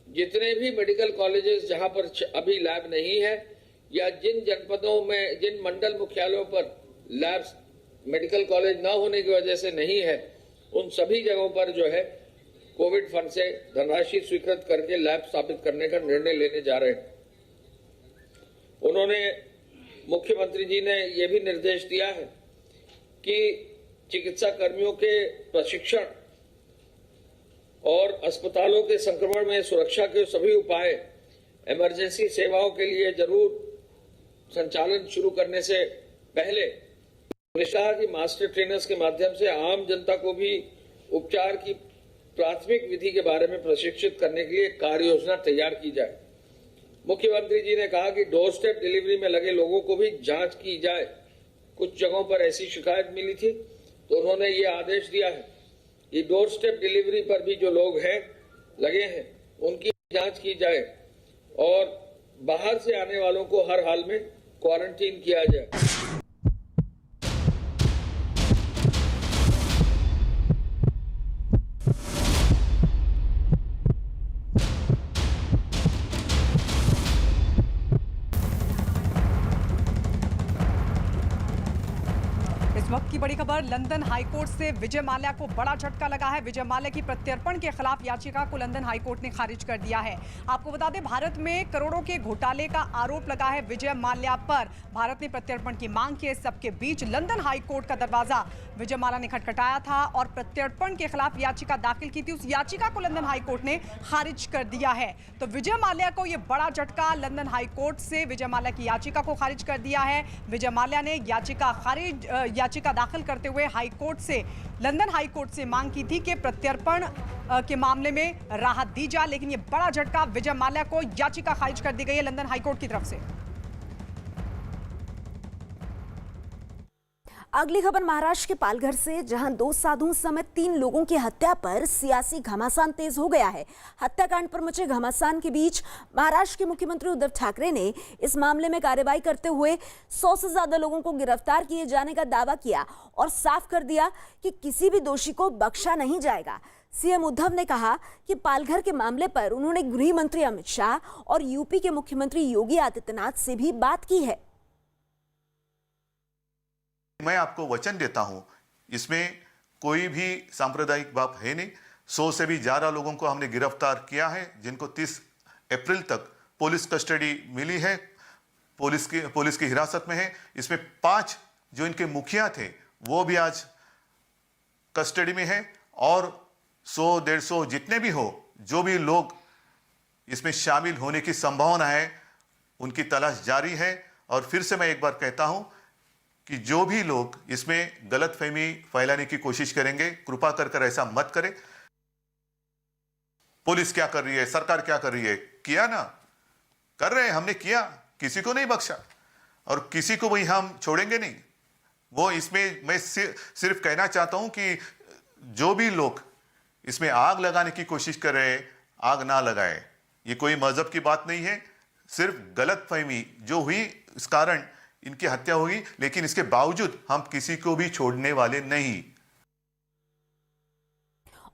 जितने भी मेडिकल कॉलेजेस जहां पर अभी लैब नहीं है या जिन जनपदों में जिन मंडल मुख्यालयों पर लैब मेडिकल कॉलेज न होने की वजह से नहीं है, उन सभी जगहों पर जो है कोविड फंड से धनराशि स्वीकृत करके लैब स्थापित करने का निर्णय लेने जा रहे हैं। उन्होंने मुख्यमंत्री जी ने यह भी निर्देश दिया है कि चिकित्सा कर्मियों के प्रशिक्षण और अस्पतालों के संक्रमण में सुरक्षा के सभी उपाय इमरजेंसी सेवाओं के लिए जरूर संचालन शुरू करने से पहले कहा कि मास्टर ट्रेनर्स के माध्यम से आम जनता को भी उपचार की प्राथमिक विधि के बारे में प्रशिक्षित करने के लिए कार्य योजना तैयार की जाए। मुख्यमंत्री जी ने कहा कि डोर स्टेप डिलीवरी में लगे लोगों को भी जांच की जाए। कुछ जगहों पर ऐसी शिकायत मिली थी तो उन्होंने ये आदेश दिया है कि डोर स्टेप डिलीवरी पर भी जो लोग हैं लगे हैं उनकी जांच की जाए और बाहर से आने वालों को हर हाल में क्वारंटीन किया जाए। वक्त की बड़ी खबर, लंदन हाईकोर्ट से विजय माल्या को बड़ा झटका लगा है। विजय माल्या की प्रत्यर्पण के खिलाफ याचिका को लंदन हाईकोर्ट ने खारिज कर दिया है। आपको बता दें, भारत में करोड़ों के घोटाले का आरोप लगा है विजय माल्या पर। भारत ने प्रत्यर्पण की मांग की। सबके बीच लंदन हाईकोर्ट का दरवाजा विजय माल्या ने खटखटाया था और प्रत्यर्पण के खिलाफ याचिका दाखिल की थी। उस याचिका को लंदन हाईकोर्ट ने खारिज कर दिया है। तो विजय माल्या को यह बड़ा झटका, लंदन हाईकोर्ट से विजय माल्या की याचिका को खारिज कर दिया है। विजय माल्या ने याचिका दाखिल दाखिल करते हुए लंदन हाई कोर्ट से मांग की थी कि प्रत्यर्पण के मामले में राहत दी जाए, लेकिन ये बड़ा झटका, विजय माल्या को याचिका खारिज कर दी गई है लंदन हाई कोर्ट की तरफ से। अगली खबर महाराष्ट्र के पालघर से, जहां 2 साधुओं समेत 3 लोगों की हत्या पर सियासी घमासान तेज हो गया है। हत्याकांड पर मचे घमासान के बीच महाराष्ट्र के मुख्यमंत्री उद्धव ठाकरे ने इस मामले में कार्रवाई करते हुए 100 से ज्यादा लोगों को गिरफ्तार किए जाने का दावा किया और साफ कर दिया कि किसी भी दोषी को बख्शा नहीं जाएगा। सीएम उद्धव ने कहा कि पालघर के मामले पर उन्होंने गृह मंत्री अमित शाह और यूपी के मुख्यमंत्री योगी आदित्यनाथ से भी बात की है। मैं आपको वचन देता हूं, इसमें कोई भी सांप्रदायिक बात है नहीं। 100 से भी ज्यादा लोगों को हमने गिरफ्तार किया है, जिनको 30 अप्रैल तक पुलिस कस्टडी मिली है, पुलिस की हिरासत में है। इसमें 5 जो इनके मुखिया थे वो भी आज कस्टडी में है, और 100-150 जितने भी हो, जो भी लोग इसमें शामिल होने की संभावना है, उनकी तलाश जारी है। और फिर से मैं एक बार कहता हूं कि जो भी लोग इसमें गलतफहमी फैलाने की कोशिश करेंगे, कृपा कर ऐसा मत करें। पुलिस क्या कर रही है, सरकार क्या कर रही है, किया ना, कर रहे हैं, हमने किया, किसी को नहीं बख्शा और किसी को भी हम छोड़ेंगे नहीं। वो इसमें मैं सिर्फ कहना चाहता हूं कि जो भी लोग इसमें आग लगाने की कोशिश कर रहे हैं, आग ना लगाए। ये कोई मजहब की बात नहीं है, सिर्फ गलतफहमी जो हुई इस कारण इनकी हत्या हुई, लेकिन इसके बावजूद हम किसी को भी छोड़ने वाले नहीं।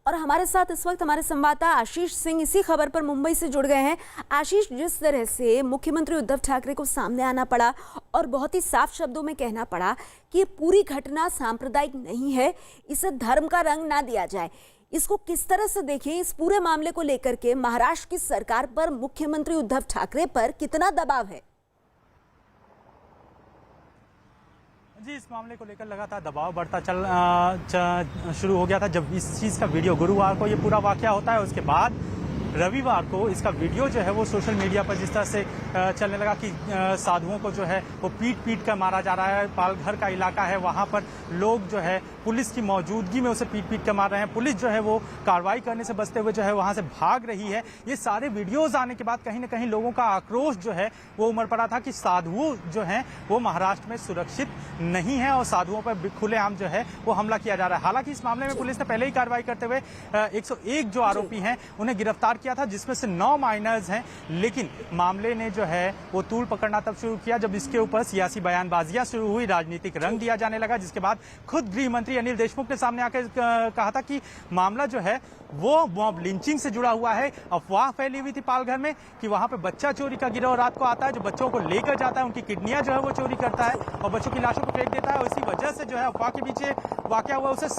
और हमारे साथ इस वक्त हमारे संवाददाता आशीष सिंह इसी खबर पर मुंबई से जुड़ गए हैं। आशीष, जिस तरह से मुख्यमंत्री उद्धव ठाकरे को सामने आना पड़ा और बहुत ही साफ शब्दों में कहना पड़ा कि ये पूरी घटना सांप्रदायिक नहीं है, इसे धर्म का रंग ना दिया जाए, इसको किस तरह से देखें? इस पूरे मामले को लेकर के महाराष्ट्र की सरकार पर, मुख्यमंत्री उद्धव ठाकरे पर कितना दबाव है? जी, इस मामले को लेकर लगातार दबाव बढ़ता शुरू हो गया था जब इस चीज़ का वीडियो, गुरुवार को ये पूरा वाकया होता है, उसके बाद रविवार को इसका वीडियो जो है वो सोशल मीडिया पर जिस तरह से चलने लगा कि साधुओं को जो है वो पीट कर मारा जा रहा है। पालघर का इलाका है, वहाँ पर लोग जो है पुलिस की मौजूदगी में उसे पीट कर मार रहे हैं। पुलिस जो है वो कार्रवाई करने से बचते हुए जो है वहाँ से भाग रही है। ये सारे वीडियोज आने के बाद कहीं ना कहीं लोगों का आक्रोश जो है वो उमड़ पड़ा था कि साधुओं जो हैं वो महाराष्ट्र में सुरक्षित नहीं है और साधुओं पर खुलेआम जो है वो हमला किया जा रहा है। हालांकि इस मामले में पुलिस ने पहले ही कार्रवाई करते हुए 101 जो आरोपी हैं उन्हें गिरफ्तार किया था, जिसमें से 9 माइनर्स हैं। लेकिन मामले ने जो है वो तूल पकड़ना तब शुरू किया जब इसके ऊपर सियासी बयानबाजियां शुरू हुई, राजनीतिक रंग दिया जाने लगा, जिसके बाद खुद गृह मंत्री अनिल देशमुख ने सामने आकर कहा था कि मामला जो है वो मॉब लिंचिंग से जुड़ा हुआ है। अफवाह फैली हुई थी पालघर में कि वहां पे बच्चा चोरी का गिरोह रात को आता है, जो बच्चों को लेकर जाता है, उनकी किडनियां जो है वो चोरी करता है और बच्चों की लाशों को फेंक देता है। और इसी वजह से जो है अफवाह के पीछे वाकया हुआ, उसे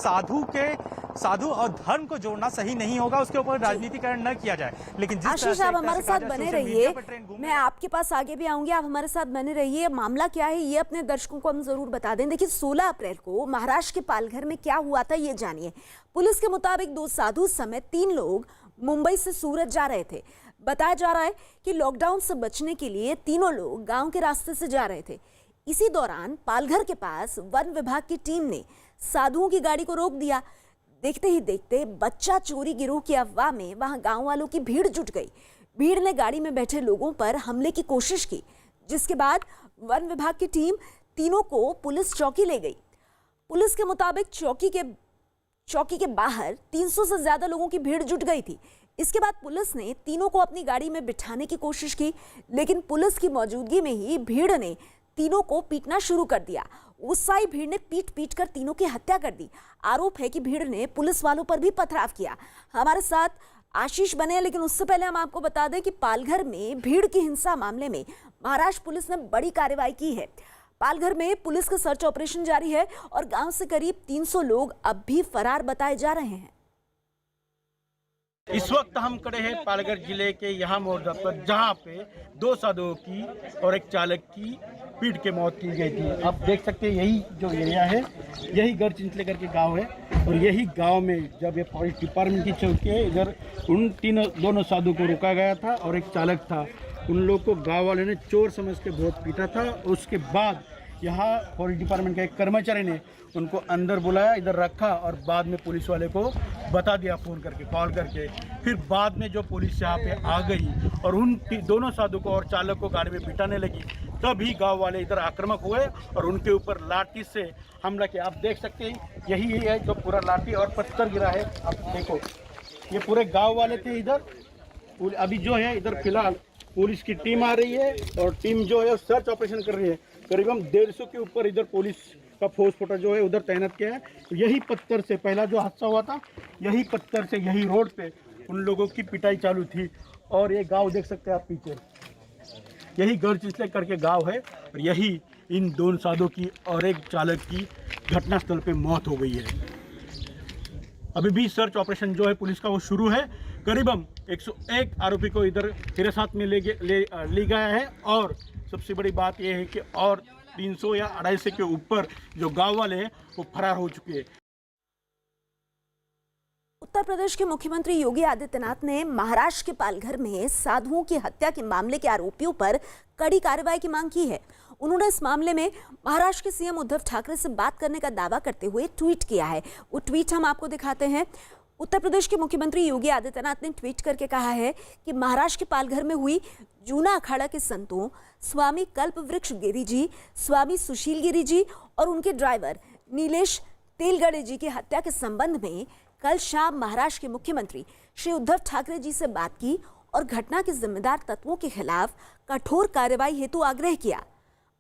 साधु और धर्म को जोड़ना सही नहीं होगा, उसके ऊपर राजनीतिकरण न किया जाए। लेकिन आशीष, आप हमारे साथ बने रहिए, मैं आपके पास आगे भी आऊंगी, आप हमारे साथ बने रहिए। मामला क्या है ये अपने दर्शकों को हम जरूर बता दें। देखिए, 16 अप्रैल को महाराष्ट्र के पालघर में क्या हुआ था ये जानिए। पुलिस के मुताबिक 2 साधु समेत 3 लोग मुंबई से सूरत जा रहे थे। बताया जा रहा है कि लॉकडाउन से बचने के लिए तीनों लोग गांव के रास्ते से जा रहे थे। इसी दौरान पालघर के पास वन विभाग की टीम ने साधुओं की गाड़ी को रोक दिया। देखते ही देखते बच्चा चोरी गिरोह की अफवाह में वहां गांव वालों की भीड़ जुट गई। भीड़ ने गाड़ी में बैठे लोगों पर हमले की कोशिश की, जिसके बाद वन विभाग की टीम तीनों को पुलिस चौकी ले गई। पुलिस के मुताबिक चौकी के बाहर 300 से ज्यादा लोगों की भीड़ जुट गई थी। इसके बाद पुलिस ने तीनों को अपनी गाड़ी में बिठाने की कोशिश की, लेकिन पुलिस की मौजूदगी में ही भीड़ ने तीनों को पीटना शुरू कर दिया। उत्साही भीड़ ने पीट कर तीनों की हत्या कर दी। आरोप है कि भीड़ ने पुलिस वालों पर भी पथराव किया। हमारे साथ आशीष बने हैं, लेकिन उससे पहले हम आपको बता दें कि पालघर में भीड़ की हिंसा मामले में महाराष्ट्र पुलिस ने बड़ी कार्रवाई की है। पालघर में पुलिस का सर्च ऑपरेशन जारी है और गांव से करीब 300 लोग अब भी फरार बताए जा रहे हैं। इस वक्त हम खड़े हैं पालघर जिले के यहाँ मोर्चा पर, जहाँ पे 2 साधुओं की और एक चालक की पीट के मौत की गई थी। आप देख सकते हैं यही जो एरिया है, यही गढ़चिंचले करके गांव है और यही गांव में जब ये फॉरेस्ट डिपार्टमेंट की चौकी है, इधर उन दोनों साधु को रोका गया था और एक चालक था। उन लोग को गाँव वाले ने चोर समझ के बहुत पीटा था। उसके बाद यहाँ फॉरेस्ट डिपार्टमेंट के एक कर्मचारी ने उनको अंदर बुलाया, इधर रखा और बाद में पुलिस वाले को बता दिया फ़ोन करके, कॉल करके। फिर बाद में जो पुलिस यहाँ पे आ गई और उन दोनों साधु को और चालक को गाड़ी में बिठाने लगी, तभी गांव वाले इधर आक्रामक हुए और उनके ऊपर लाठी से हमला किया। आप देख सकते हैं यही है जो पूरा लाठी और पत्थर गिरा है। आप देखो ये पूरे गाँव वाले थे इधर। अभी जो है इधर फिलहाल पुलिस की टीम आ रही है और टीम जो है सर्च ऑपरेशन कर रही है। करीबन 150 के ऊपर इधर पुलिस का फोर्स फोटा जो है उधर तैनात किया है। तो यही पत्थर से पहला जो हादसा हुआ था, यही पत्थर से यही रोड पे उन लोगों की पिटाई चालू थी। और ये गांव देख सकते हैं आप पीछे, यही गढ़चिंचले करके गांव है और यही इन दोनों साधुओं की और एक चालक की घटनास्थल पे मौत हो गई है। अभी भी सर्च ऑपरेशन जो है पुलिस का वो शुरू है। करीबन 101 आरोपी को इधर हिरासत में ले गया है और सबसे बड़ी बात यह है कि और 300 या 250 के ऊपर जो गांव वाले हैं वो फरार हो चुके हैं। उत्तर प्रदेश के मुख्यमंत्री योगी आदित्यनाथ ने महाराष्ट्र के पालघर में साधुओं की हत्या के मामले के आरोपियों पर कड़ी कार्रवाई की मांग की है। उन्होंने इस मामले में महाराष्ट्र के सीएम उद्धव ठाकरे से बात करने का दावा करते हुए ट्वीट किया है। वो ट्वीट हम आपको दिखाते हैं। उत्तर प्रदेश के मुख्यमंत्री योगी आदित्यनाथ ने ट्वीट करके कहा है कि महाराष्ट्र के पालघर में हुई जूना अखाड़ा के संतों स्वामी कल्पवृक्ष गिरी जी, स्वामी सुशील गिरी जी और उनके ड्राइवर नीलेश तेलगड़े जी की हत्या के संबंध में कल शाम महाराष्ट्र के मुख्यमंत्री श्री उद्धव ठाकरे जी से बात की और घटना के जिम्मेदार तत्वों के खिलाफ कठोर कार्रवाई हेतु आग्रह किया।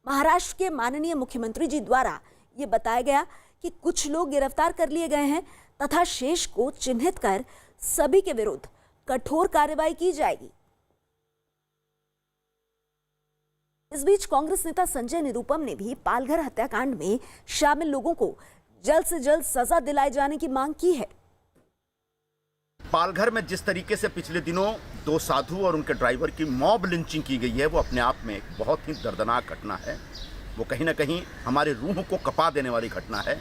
महाराष्ट्र के माननीय मुख्यमंत्री जी द्वारा ये बताया गया कि कुछ लोग गिरफ्तार कर लिए गए हैं तथा शेष को चिन्हित कर सभी के विरुद्ध कठोर कार्रवाई की जाएगी। इस बीच कांग्रेस नेता संजय निरुपम ने भी पालघर हत्याकांड में शामिल लोगों को जल्द से जल्द सजा दिलाए जाने की मांग की है। पालघर में जिस तरीके से पिछले दिनों 2 साधु और उनके ड्राइवर की मॉब लिंचिंग की गई है, वो अपने आप में एक बहुत ही दर्दनाक घटना है। वो कहीं ना कहीं हमारे रूह को कपा देने वाली घटना है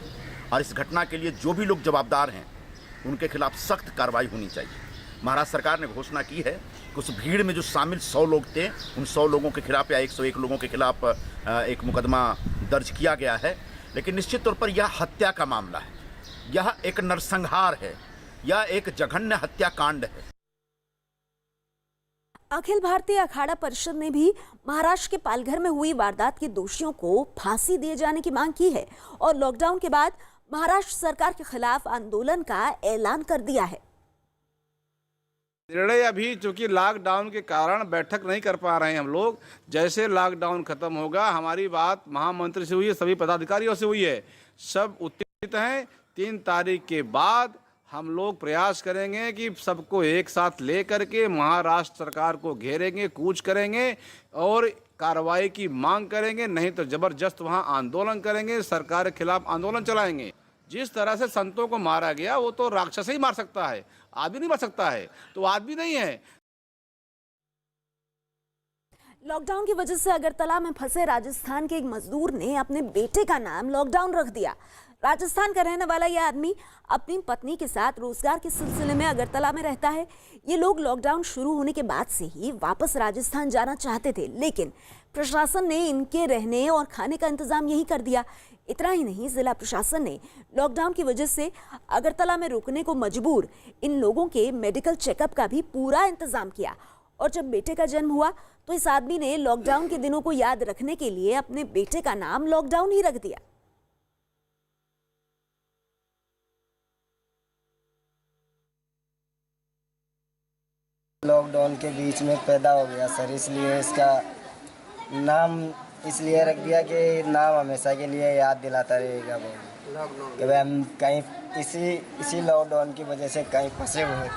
और इस घटना के लिए जो भी लोग जवाबदार हैं उनके खिलाफ सख्त कार्रवाई होनी चाहिए। महाराष्ट्र सरकार ने घोषणा की है कि उस भीड़ में जो शामिल 100 लोग थे, उन 100 लोगों के खिलाफ या 101 लोगों के खिलाफ एक मुकदमा दर्ज किया गया है। लेकिन निश्चित तौर पर यह हत्या का मामला है, यह एक नरसंहार है, यह एक जघन्य हत्याकांड है। अखिल भारतीय अखाड़ा परिषद ने भी महाराष्ट्र के पालघर में हुई वारदात के दोषियों को फांसी दिए जाने की मांग की है और लॉकडाउन के बाद महाराष्ट्र सरकार के खिलाफ आंदोलन का ऐलान कर दिया है। निर्णय अभी चूंकि लॉकडाउन के कारण बैठक नहीं कर पा रहे हैं हम लोग। जैसे लॉकडाउन खत्म होगा, हमारी बात महामंत्री से हुई है, सभी पदाधिकारियों से हुई है, सब उत्तेजित हैं। 3 तारीख के बाद हम लोग प्रयास करेंगे कि सबको एक साथ ले करके महाराष्ट्र सरकार को घेरेंगे, कूच करेंगे और कार्रवाई की मांग करेंगे। नहीं तो जबरदस्त वहां आंदोलन करेंगे, सरकार के खिलाफ आंदोलन चलाएंगे। जिस तरह से संतों को मारा गया वो तो राक्षस ही मार सकता है, आदमी नहीं मार सकता है, तो आदमी नहीं है। लॉकडाउन की वजह से अगरतला में फंसे राजस्थान के एक मजदूर ने अपने बेटे का नाम लॉकडाउन रख दिया। राजस्थान का रहने वाला यह आदमी अपनी पत्नी के साथ रोजगार के सिलसिले में अगरतला में रहता है। ये लोग लॉकडाउन शुरू होने के बाद से ही वापस राजस्थान जाना चाहते थे, लेकिन प्रशासन ने इनके रहने और खाने का इंतजाम यही कर दिया। इतना ही नहीं, जिला प्रशासन ने लॉकडाउन की वजह से अगरतला में रुकने को मजबूर इन लोगों के मेडिकल चेकअप का भी पूरा इंतजाम किया। और जब बेटे का जन्म हुआ तो इस आदमी ने लॉकडाउन के दिनों को याद रखने के लिए अपने बेटे का नाम लॉकडाउन ही रख दिया। लॉकडाउन के बीच में पैदा हो गया सर, इसलिए इसका नाम इसलिए रख दिया कि नाम हमेशा के लिए याद दिलाता रहेगा कि भाई हम कहीं इसी लॉकडाउन की वजह से कहीं फंसे हुए।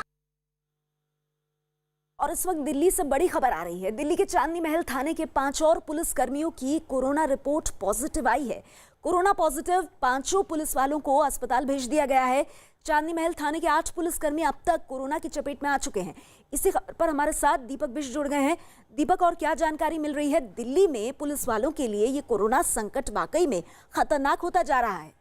और इस वक्त दिल्ली से बड़ी खबर आ रही है। दिल्ली के चांदनी महल थाने के 5 और पुलिस कर्मियों की कोरोना रिपोर्ट पॉजिटिव आई है। कोरोना पॉजिटिव 5 पुलिस वालों को अस्पताल भेज दिया गया है। चांदनी महल थाने के 8 पुलिसकर्मी अब तक कोरोना की चपेट में आ चुके हैं। इसी खबर पर हमारे साथ दीपक बिष्ट जुड़ गए हैं। दीपक, और क्या जानकारी मिल रही है? दिल्ली में पुलिस वालों के लिए ये कोरोना संकट वाकई में खतरनाक होता जा रहा है।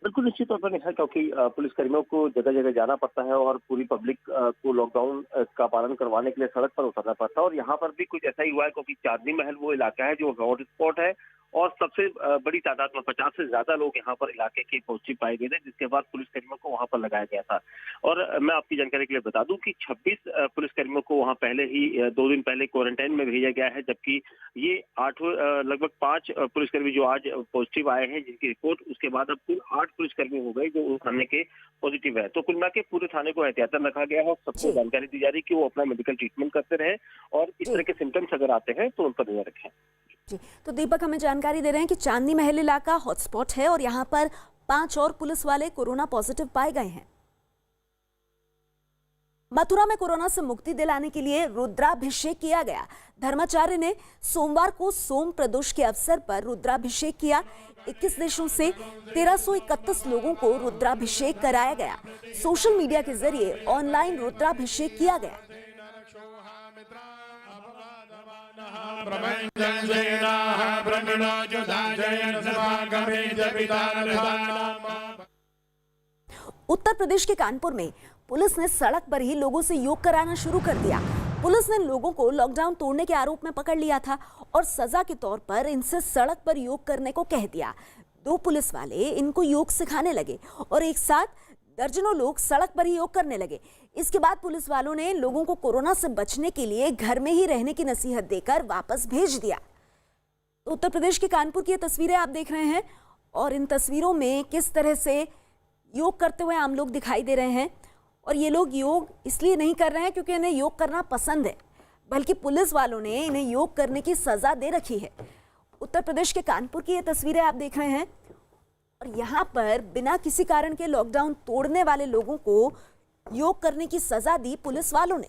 बिल्कुल निश्चित तौर पर नहीं है, क्योंकि पुलिसकर्मियों को जगह जगह जाना पड़ता है और पूरी पब्लिक को लॉकडाउन का पालन करवाने के लिए सड़क पर उतरना पड़ता है। और यहाँ पर भी कुछ ऐसा ही हुआ है, क्योंकि चांदनी महल वो इलाका है जो हॉट स्पॉट है और सबसे बड़ी तादाद में 50 से ज्यादा लोग यहाँ पर इलाके के पॉजिटिव पाए गए थे, जिसके बाद पुलिसकर्मियों को वहाँ पर लगाया गया था। और मैं आपकी जानकारी के लिए बता दूं कि 26 पुलिसकर्मियों को वहाँ पहले ही 2 दिन पहले क्वारंटाइन में भेजा गया है, जबकि ये लगभग 5 पुलिसकर्मी जो आज पॉजिटिव आए हैं, जिनकी रिपोर्ट उसके बाद अब कुल 8 पुलिसकर्मी हो गए जो उस थाने के पॉजिटिव है। तो कुल मिला के पूरे थाने को एहतियातन रखा गया है और सबको जानकारी दी जा रही है कि वो अपना मेडिकल ट्रीटमेंट करते रहे और इस तरह के सिम्टम्स अगर आते हैं तो उन पर नजर रखें। जी, तो दीपक हमें जानकारी दे रहे हैं कि चांदनी महल इलाका हॉटस्पॉट है और यहाँ पर 5 और पुलिस वाले कोरोना पॉजिटिव पाए गए हैं। मथुरा में कोरोना से मुक्ति दिलाने के लिए रुद्राभिषेक किया गया। धर्माचार्य ने सोमवार को सोम प्रदोष के अवसर पर रुद्राभिषेक किया। 21 देशों से 1331 लोगों को रुद्राभिषेक कराया गया। सोशल मीडिया के जरिए ऑनलाइन रुद्राभिषेक किया गया। उत्तर प्रदेश के कानपुर में पुलिस ने सड़क पर ही लोगों से योग कराना शुरू कर दिया। पुलिस ने लोगों को लॉकडाउन तोड़ने के आरोप में पकड़ लिया था और सजा के तौर पर इनसे सड़क पर योग करने को कह दिया। 2 पुलिस वाले इनको योग सिखाने लगे और एक साथ दर्जनों लोग सड़क पर ही योग करने लगे। इसके बाद पुलिस वालों ने लोगों को कोरोना से बचने के लिए घर में ही रहने की नसीहत देकर वापस भेज दिया। तो उत्तर प्रदेश के कानपुर की ये तस्वीरें आप देख रहे हैं और इन तस्वीरों में किस तरह से योग करते हुए आम लोग दिखाई दे रहे हैं। और ये लोग योग इसलिए नहीं कर रहे हैं क्योंकि इन्हें योग करना पसंद है, बल्कि पुलिस वालों ने इन्हें योग करने की सजा दे रखी है। उत्तर प्रदेश के कानपुर की ये तस्वीरें आप देख रहे हैं और यहाँ पर बिना किसी कारण के लॉकडाउन तोड़ने वाले लोगों को योग करने की सजा दी पुलिस वालों ने।